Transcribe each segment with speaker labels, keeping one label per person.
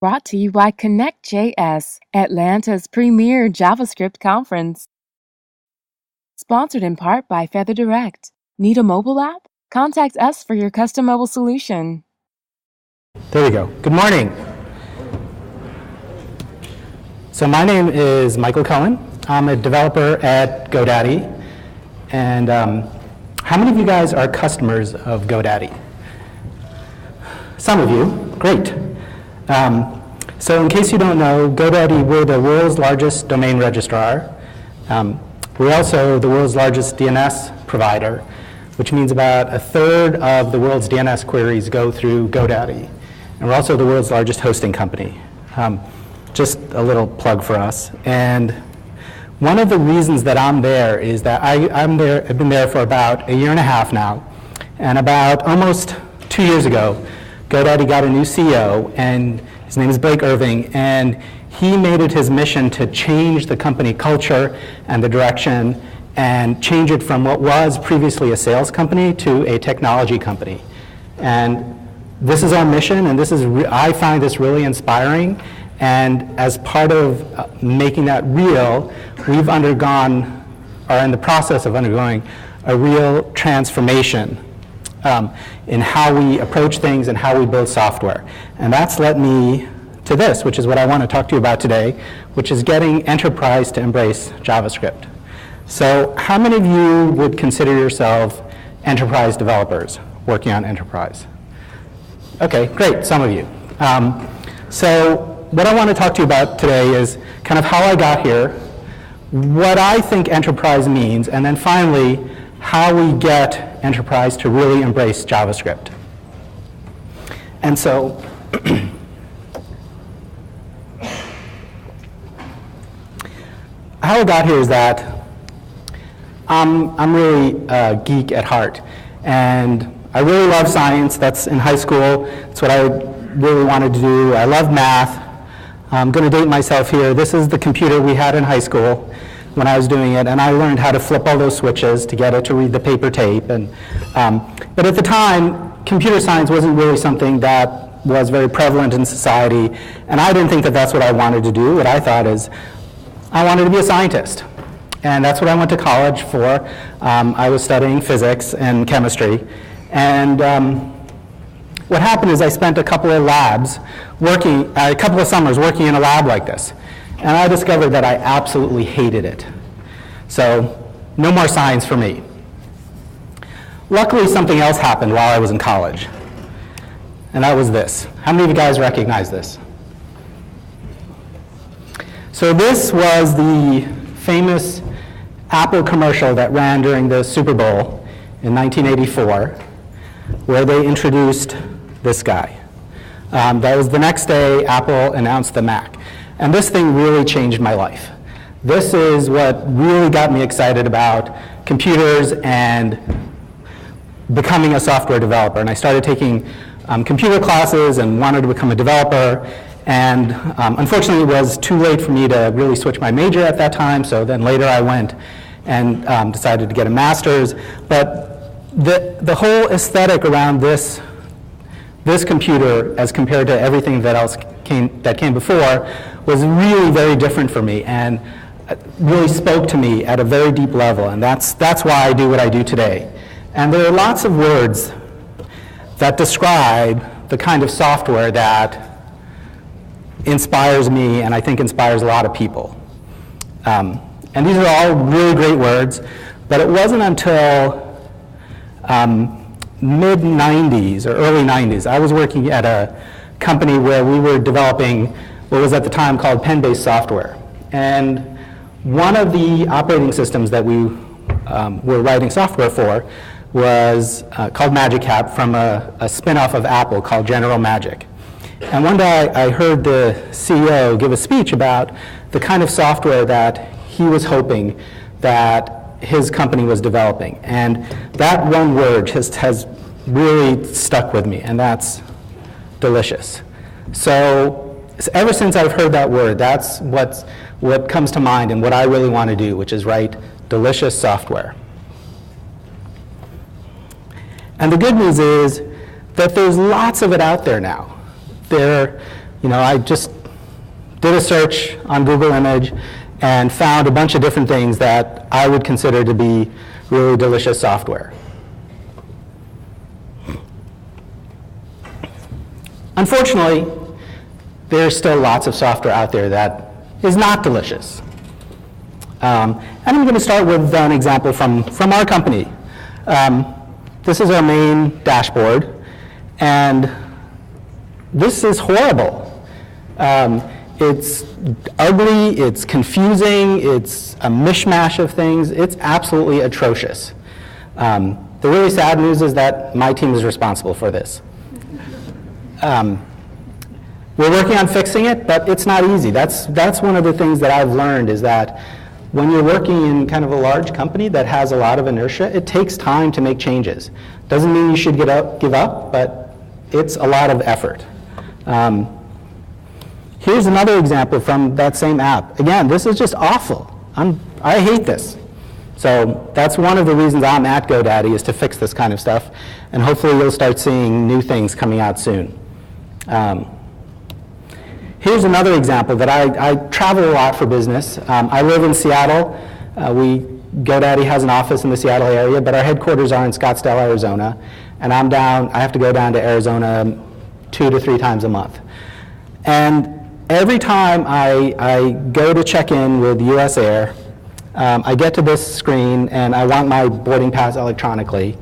Speaker 1: Brought to you by Connect.js, Atlanta's premier JavaScript conference. Sponsored in part by FeatherDirect. Need a mobile app? Contact us for your custom mobile solution.
Speaker 2: There we go. Good morning. So my name is Michael Cohen. I'm a developer at GoDaddy. And how many of you guys are customers of GoDaddy? Some of you. Great. So in case you don't know, GoDaddy, we're the world's largest domain registrar. We're also the world's largest DNS provider, which means about a third of the world's DNS queries go through GoDaddy. And we're also the world's largest hosting company. Just a little plug for us. And one of the reasons that I'm there is that I've been there for about a year and a half now. And about almost 2 years ago, GoDaddy got a new CEO, and his name is Blake Irving, and he made it his mission to change the company culture and the direction and change it from what was previously a sales company to a technology company. And this is our mission, and I find this really inspiring. And as part of making that real, we've are in the process of undergoing a real transformation in how we approach things and how we build software. And that's led me to this, which is what I want to talk to you about today, which is getting enterprise to embrace JavaScript. So how many of you would consider yourself enterprise developers working on enterprise? Okay, great, some of you. So what I want to talk to you about today is kind of how I got here, what I think enterprise means, and then finally, how we get enterprise to really embrace JavaScript. And so, how I got here is that I'm really a geek at heart, and I really love science. That's in high school. That's what I really wanted to do. I love math. I'm going to date myself here. This is the computer we had in high school when I was doing it, and I learned how to flip all those switches to get it to read the paper tape. And but at the time, computer science wasn't really something that was very prevalent in society, and I didn't think that that's what I wanted to do. What I thought is I wanted to be a scientist, and that's what I went to college for. I was studying physics and chemistry, and what happened is I spent a couple of summers working in a lab like this. And I discovered that I absolutely hated it. So no more science for me. Luckily, something else happened while I was in college. And that was this. How many of you guys recognize this? So this was the famous Apple commercial that ran during the Super Bowl in 1984, where they introduced this guy. That was the next day Apple announced the Mac. And this thing really changed my life. This is what really got me excited about computers and becoming a software developer. And I started taking computer classes and wanted to become a developer. And unfortunately, it was too late for me to really switch my major at that time. So then later I went and decided to get a master's. But the whole aesthetic around this computer, as compared to everything that came before, was really very different for me and really spoke to me at a very deep level. And that's why I do what I do today. And there are lots of words that describe the kind of software that inspires me and I think inspires a lot of people. And these are all really great words, but it wasn't until mid-90s or early 90s, I was working at a company where we were developing what was at the time called pen-based software. And one of the operating systems that we were writing software for was called Magic Cap, from a spin-off of Apple called General Magic. And one day I heard the CEO give a speech about the kind of software that he was hoping that his company was developing. And that one word just has really stuck with me, and that's delicious. So ever since I've heard that word, that's what comes to mind and what I really want to do, which is write delicious software. And the good news is that there's lots of it out there now. There I just did a search on Google Image and found a bunch of different things that I would consider to be really delicious software. Unfortunately, there's still lots of software out there that is not delicious. And I'm going to start with an example from our company. This is our main dashboard, and this is horrible. It's ugly, it's confusing, it's a mishmash of things. It's absolutely atrocious. The really sad news is that my team is responsible for this. We're working on fixing it, but it's not easy. That's one of the things that I've learned, is that when you're working in kind of a large company that has a lot of inertia, it takes time to make changes. Doesn't mean you should give up, but it's a lot of effort. Here's another example from that same app. Again, this is just awful. I hate this. So that's one of the reasons I'm at GoDaddy, is to fix this kind of stuff. And hopefully you'll start seeing new things coming out soon. Here's another example that I travel a lot for business. I live in Seattle. GoDaddy has an office in the Seattle area, but our headquarters are in Scottsdale, Arizona. And I have to go down to Arizona 2 to 3 times a month. And every time I go to check in with US Air, I get to this screen and I want my boarding pass electronically.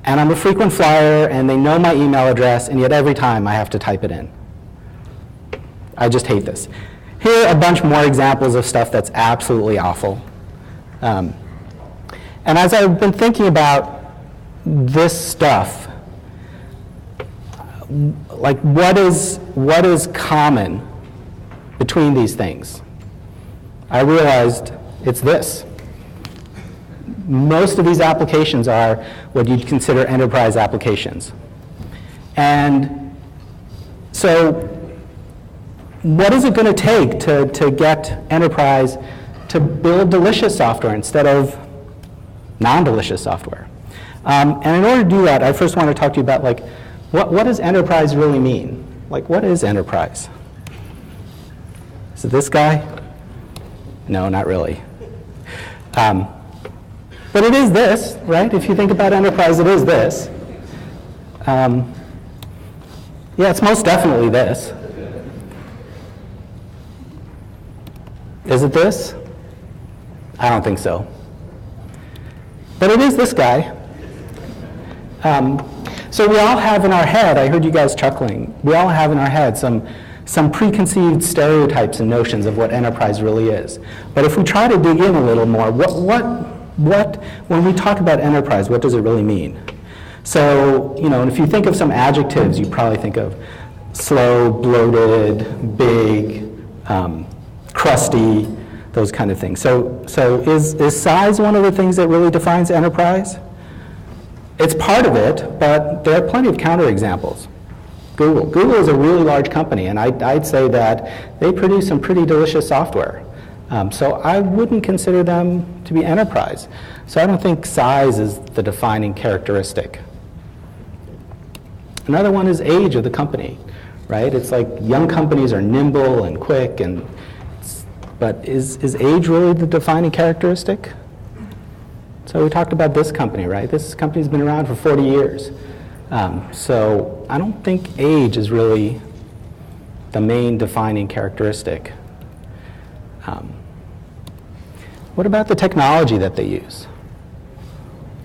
Speaker 2: And I'm a frequent flyer and they know my email address, and yet every time I have to type it in. I just hate this. Here are a bunch more examples of stuff that's absolutely awful. And as I've been thinking about this stuff, like what is common between these things? I realized it's this. Most of these applications are what you'd consider enterprise applications. And so what is it going to take to get enterprise to build delicious software instead of non-delicious software? And in order to do that, I first want to talk to you about what does enterprise really mean? What is enterprise? Is it this guy? No, not really. But it is this, right? If you think about enterprise, it is this. Yeah, it's most definitely this. Is it this? I don't think so. But it is this guy. So we all have in our head, I heard you guys chuckling, we all have in our head some preconceived stereotypes and notions of what enterprise really is. But if we try to dig in a little more, when we talk about enterprise, what does it really mean? So, and if you think of some adjectives, you probably think of slow, bloated, big, crusty, those kind of things. So is size one of the things that really defines enterprise? It's part of it, but there are plenty of counterexamples. Google is a really large company, and I'd say that they produce some pretty delicious software. So I wouldn't consider them to be enterprise. So I don't think size is the defining characteristic. Another one is age of the company, right? It's like young companies are nimble and quick, but is age really the defining characteristic? So we talked about this company, right? This company's been around for 40 years. So I don't think age is really the main defining characteristic. What about the technology that they use?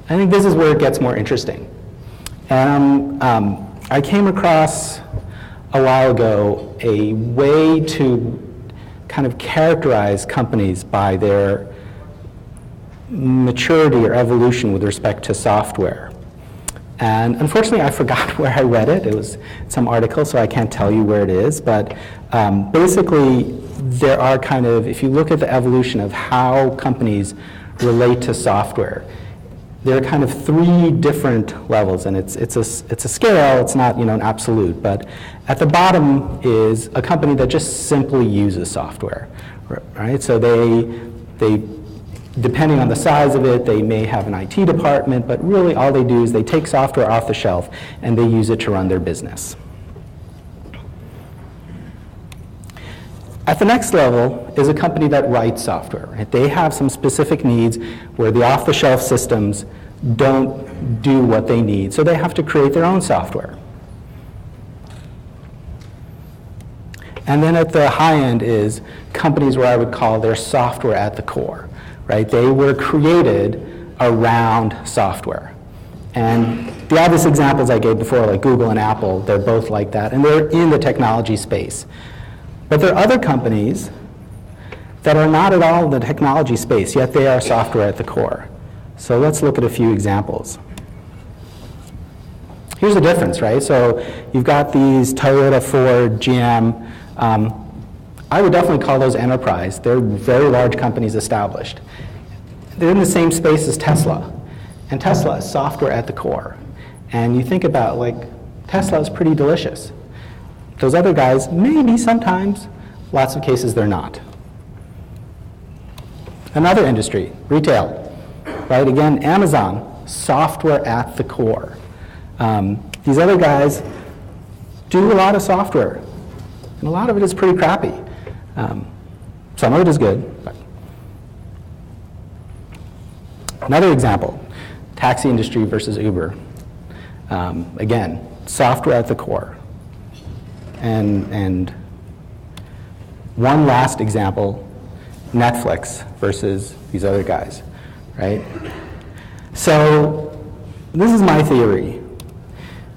Speaker 2: I think this is where it gets more interesting. And I came across a while ago a way to kind of characterize companies by their maturity or evolution with respect to software. And unfortunately, I forgot where I read it. It was some article, so I can't tell you where it is. But basically, there are kind of, if you look at the evolution of how companies relate to software, there are kind of 3 different levels, and it's a scale. It's not an absolute, but at the bottom is a company that just simply uses software, right? So they depending on the size of it, they may have an IT department, but really all they do is they take software off the shelf and they use it to run their business. At the next level is a company that writes software. Right? They have some specific needs where the off-the-shelf systems don't do what they need, so they have to create their own software. And then at the high end is companies where I would call their software at the core. Right? They were created around software. And the obvious examples I gave before, like Google and Apple, they're both like that, and they're in the technology space. But there are other companies that are not at all in the technology space, yet they are software at the core. So let's look at a few examples. Here's the difference, right? So you've got these Toyota, Ford, GM. I would definitely call those enterprise. They're very large companies established. They're in the same space as Tesla. And Tesla is software at the core. And you think about, like, Tesla is pretty delicious. Those other guys, maybe sometimes, lots of cases they're not. Another industry, retail, right? Again, Amazon, software at the core. These other guys do a lot of software, and a lot of it is pretty crappy. Some of it is good. But. Another example, taxi industry versus Uber. Again, software at the core. And one last example, Netflix versus these other guys, right? So this is my theory,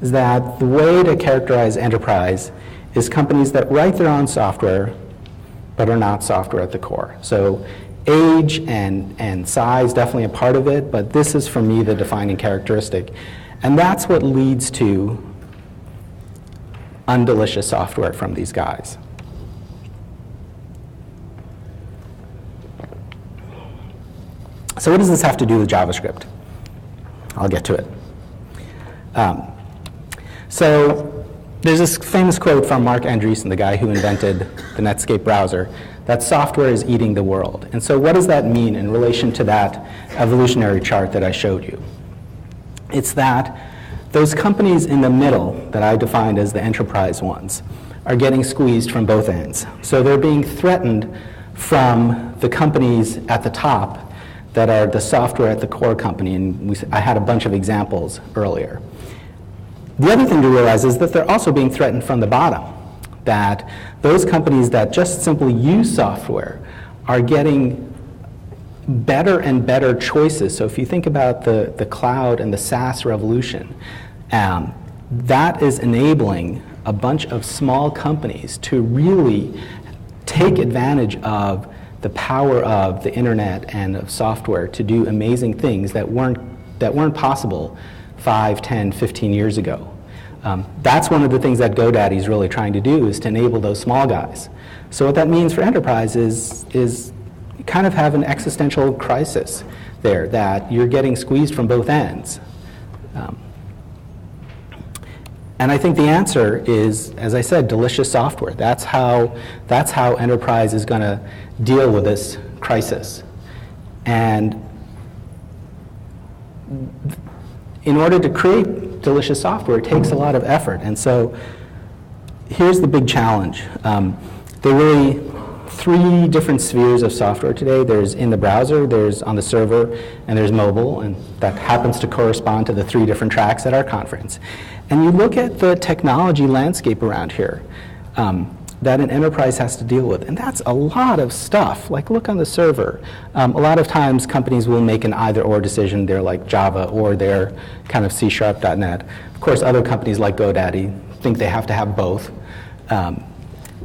Speaker 2: is that the way to characterize enterprise is companies that write their own software but are not software at the core. So age and size, definitely a part of it, but this is for me the defining characteristic. And that's what leads to undelicious software from these guys. So what does this have to do with JavaScript? I'll get to it. So there's this famous quote from Mark Andreessen, the guy who invented the Netscape browser, that software is eating the world. And so what does that mean in relation to that evolutionary chart that I showed you? It's that those companies in the middle that I defined as the enterprise ones are getting squeezed from both ends. So they're being threatened from the companies at the top that are the software at the core company, and I had a bunch of examples earlier. The other thing to realize is that they're also being threatened from the bottom, that those companies that just simply use software are getting better and better choices. So if you think about the cloud and the SaaS revolution, that is enabling a bunch of small companies to really take advantage of the power of the internet and of software to do amazing things that weren't possible 5, 10, 15 years ago. That's one of the things that GoDaddy is really trying to do, is to enable those small guys. So what that means for enterprise is you kind of have an existential crisis there, that you're getting squeezed from both ends. And I think the answer is, as I said, delicious software. That's how enterprise is going to deal with this crisis. And in order to create delicious software, it takes a lot of effort. And so here's the big challenge. There are really 3 different spheres of software today. There's in the browser, there's on the server, and there's mobile, and that happens to correspond to the 3 different tracks at our conference. And you look at the technology landscape around here that an enterprise has to deal with, and that's a lot of stuff. Like, look on the server. A lot of times companies will make an either-or decision. They're like Java or they're kind of C#.NET. Of course, other companies like GoDaddy think they have to have both.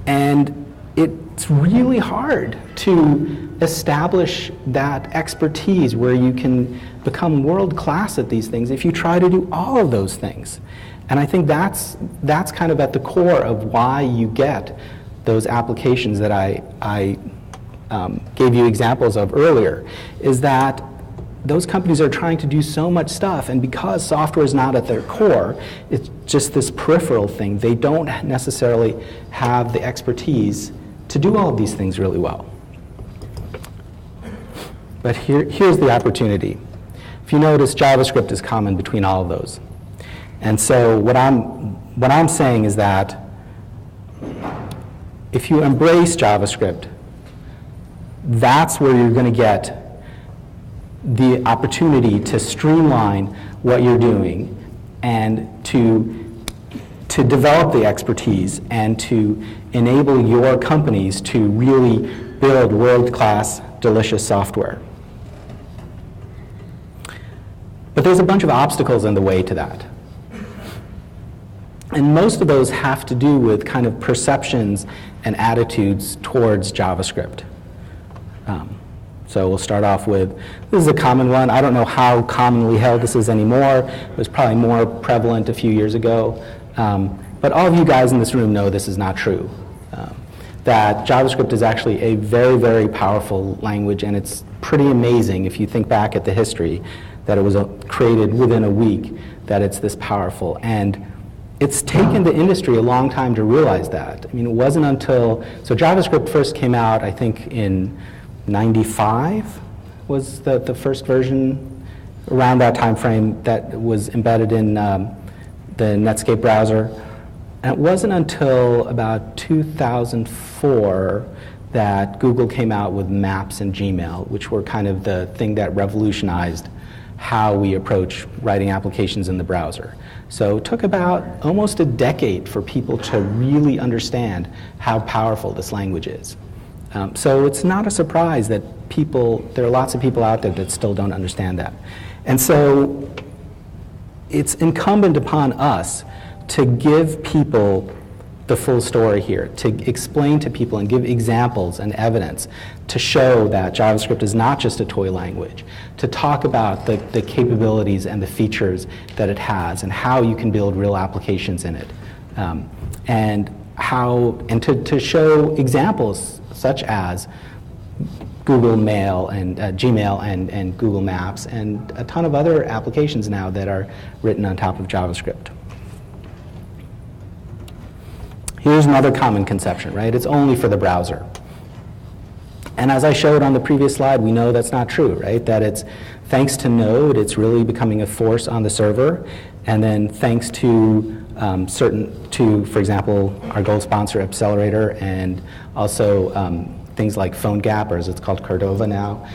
Speaker 2: And it's really hard to establish that expertise where you can become world-class at these things if you try to do all of those things. And I think that's kind of at the core of why you get those applications that I gave you examples of earlier, is that those companies are trying to do so much stuff, and because software is not at their core, it's just this peripheral thing. They don't necessarily have the expertise to do all of these things really well. But here's the opportunity. If you notice, JavaScript is common between all of those. And so what I'm saying is that if you embrace JavaScript, that's where you're going to get the opportunity to streamline what you're doing and to develop the expertise and to enable your companies to really build world-class, delicious software. But there's a bunch of obstacles in the way to that. And most of those have to do with kind of perceptions and attitudes towards JavaScript. So we'll start off with, this is a common one. I don't know how commonly held this is anymore. It was probably more prevalent a few years ago. But all of you guys in this room know this is not true. That JavaScript is actually a very, very powerful language, and it's pretty amazing if you think back at the history that it was created within a week, that it's this powerful. And it's taken the industry a long time to realize that. I mean, it wasn't until, so JavaScript first came out, I think, in 95 was the first version, around that time frame, that was embedded in the Netscape browser. And it wasn't until about 2004 that Google came out with Maps and Gmail, which were kind of the thing that revolutionized how we approach writing applications in the browser. So it took about almost a decade for people to really understand how powerful this language is. So it's not a surprise that there are lots of people out there that still don't understand that. And so it's incumbent upon us to give people the full story here, to explain to people and give examples and evidence to show that JavaScript is not just a toy language, to talk about the capabilities and the features that it has and how you can build real applications in it. And to show examples such as Google Mail and Gmail and Google Maps and a ton of other applications now that are written on top of JavaScript. Here's another common conception, right? It's only for the browser. And as I showed on the previous slide, we know that's not true, right? That it's thanks to Node, it's really becoming a force on the server. And then thanks to for example, our gold sponsor, Accelerator, and also things like PhoneGap, or as it's called, Cordova now,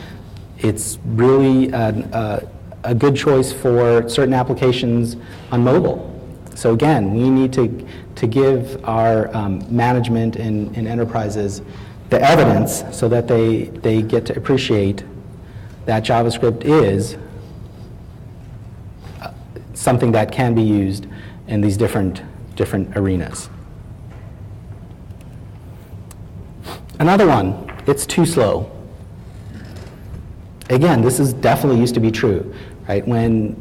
Speaker 2: it's really a good choice for certain applications on mobile. So again, we need to give our management in enterprises the evidence so that they get to appreciate that JavaScript is something that can be used in these different arenas. Another one, it's too slow. Again, this is definitely used to be true, right? When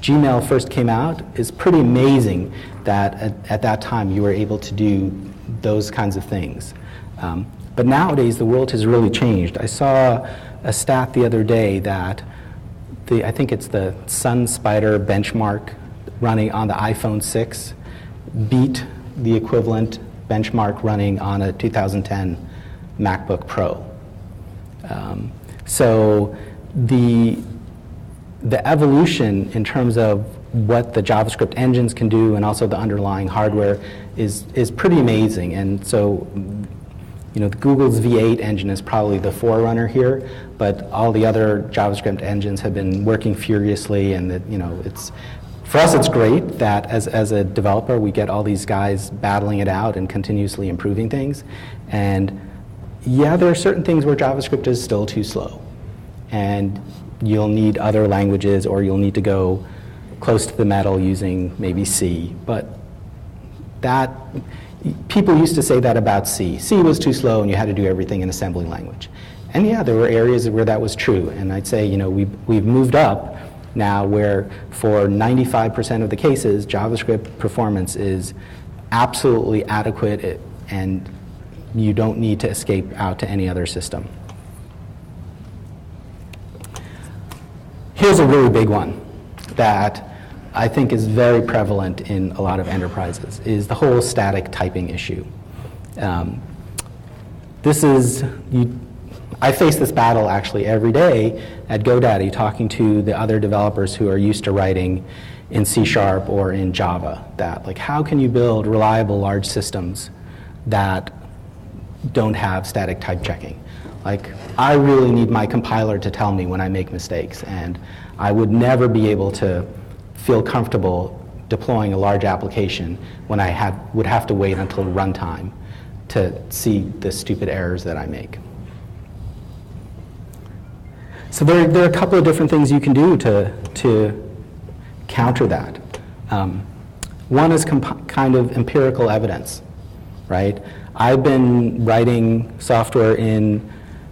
Speaker 2: Gmail first came out, it's pretty amazing that at that time you were able to do those kinds of things. But nowadays the world has really changed. I saw a stat the other day that I think it's the SunSpider benchmark running on the iPhone 6 beat the equivalent benchmark running on a 2010 MacBook Pro. So the evolution in terms of what the JavaScript engines can do and also the underlying hardware is pretty amazing. And so, you know, Google's V8 engine is probably the forerunner here, but all the other JavaScript engines have been working furiously, and that, you know, for us it's great that as a developer we get all these guys battling it out and continuously improving things. And yeah, there are certain things where JavaScript is still too slow, and you'll need other languages, or you'll need to go close to the metal using maybe C. But that, people used to say that about C. C was too slow and you had to do everything in assembly language. And yeah, there were areas where that was true. And I'd say, you know, we've moved up now where for 95% of the cases, JavaScript performance is absolutely adequate, and you don't need to escape out to any other system. Here's a really big one that I think is very prevalent in a lot of enterprises, is the whole static typing issue. I face this battle actually every day at GoDaddy, talking to the other developers who are used to writing in C# or in Java, that like, how can you build reliable large systems that don't have static type checking. Like, I really need my compiler to tell me when I make mistakes, and I would never be able to feel comfortable deploying a large application when I would have to wait until runtime to see the stupid errors that I make. So there are a couple of different things you can do to counter that. One is kind of empirical evidence, right? I've been writing software in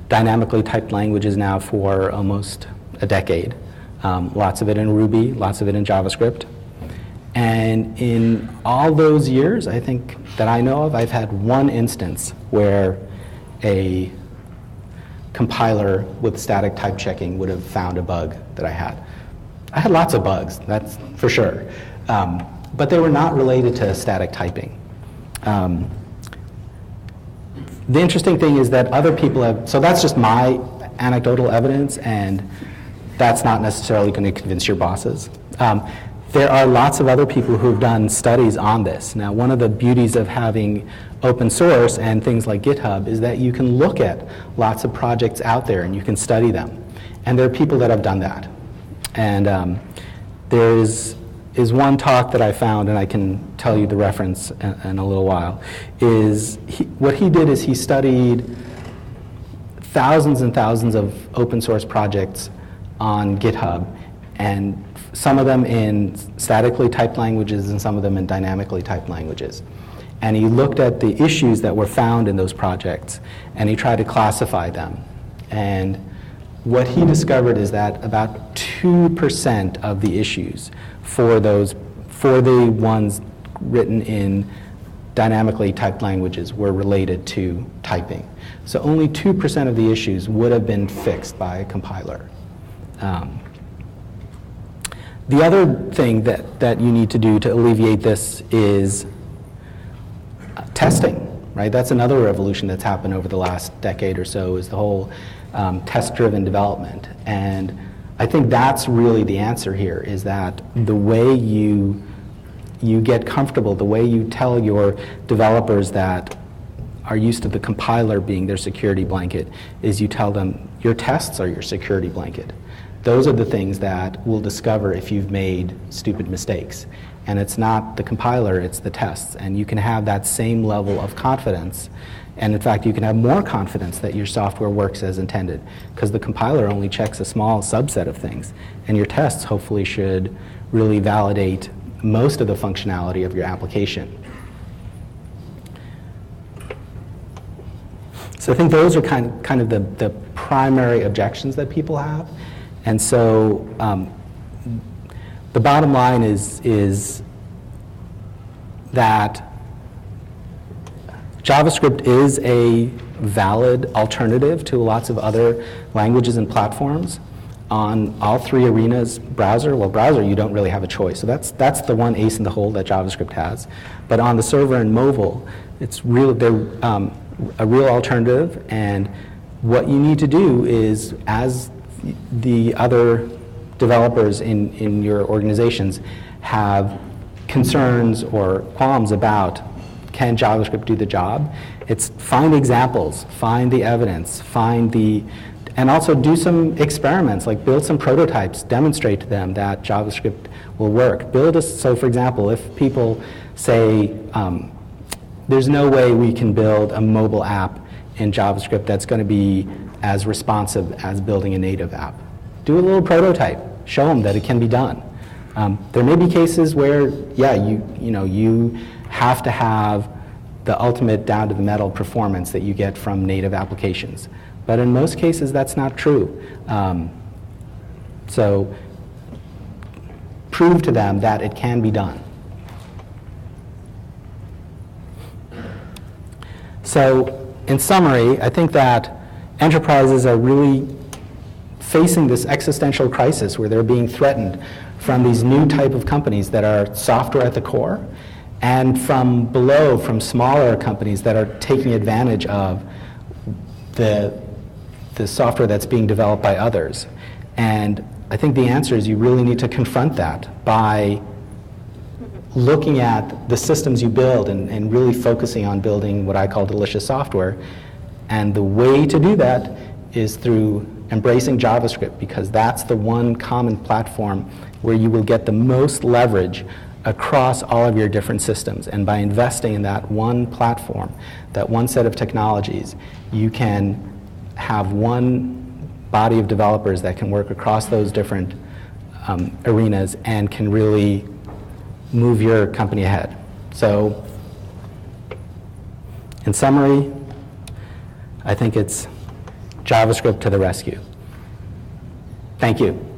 Speaker 2: dynamically typed languages now for almost a decade. Lots of it in Ruby, lots of it in JavaScript. And in all those years, I think that I know of, I've had one instance where a compiler with static type checking would have found a bug that I had. I had lots of bugs, that's for sure. But they were not related to static typing. The interesting thing is that other people have, so that's just my anecdotal evidence, and that's not necessarily going to convince your bosses. There are lots of other people who've done studies on this. Now, one of the beauties of having open source and things like GitHub is that you can look at lots of projects out there and you can study them. And there are people that have done that. And there is one talk that I found, and I can tell you the reference in a little while, what he did is he studied thousands and thousands of open source projects on GitHub, and some of them in statically typed languages and some of them in dynamically typed languages. And he looked at the issues that were found in those projects, and he tried to classify them. And what he discovered is that about 2% of the issues for the ones written in dynamically typed languages were related to typing. So only 2% of the issues would have been fixed by a compiler. The other thing that you need to do to alleviate this is testing, right? That's another revolution that's happened over the last decade or so, is the whole test-driven development. And I think that's really the answer here, is that the way you get comfortable, the way you tell your developers that are used to the compiler being their security blanket, is you tell them your tests are your security blanket. Those are the things that will discover if you've made stupid mistakes. And it's not the compiler, it's the tests. And you can have that same level of confidence. And in fact, you can have more confidence that your software works as intended, because the compiler only checks a small subset of things. And your tests hopefully should really validate most of the functionality of your application. So I think those are kind of the primary objections that people have. And so the bottom line is that JavaScript is a valid alternative to lots of other languages and platforms on all three arenas. Browser, you don't really have a choice. So that's the one ace in the hole that JavaScript has. But on the server and mobile, they're a real alternative. And what you need to do is, as the other developers in your organizations have concerns or qualms about, can JavaScript do the job? It's find examples, find the evidence, and also do some experiments, like build some prototypes, demonstrate to them that JavaScript will work. So for example, if people say, there's no way we can build a mobile app in JavaScript that's going to be as responsive as building a native app, do a little prototype, show them that it can be done. There may be cases where, yeah, you have to have the ultimate down-to-the-metal performance that you get from native applications. But in most cases, that's not true. So prove to them that it can be done. So in summary, I think that enterprises are really facing this existential crisis where they're being threatened from these new type of companies that are software at the core, and from below, from smaller companies that are taking advantage of the software that's being developed by others. And I think the answer is you really need to confront that by looking at the systems you build and really focusing on building what I call delicious software. And the way to do that is through embracing JavaScript, because that's the one common platform where you will get the most leverage across all of your different systems. And by investing in that one platform, that one set of technologies, you can have one body of developers that can work across those different arenas and can really move your company ahead. So, in summary, I think it's JavaScript to the rescue. Thank you.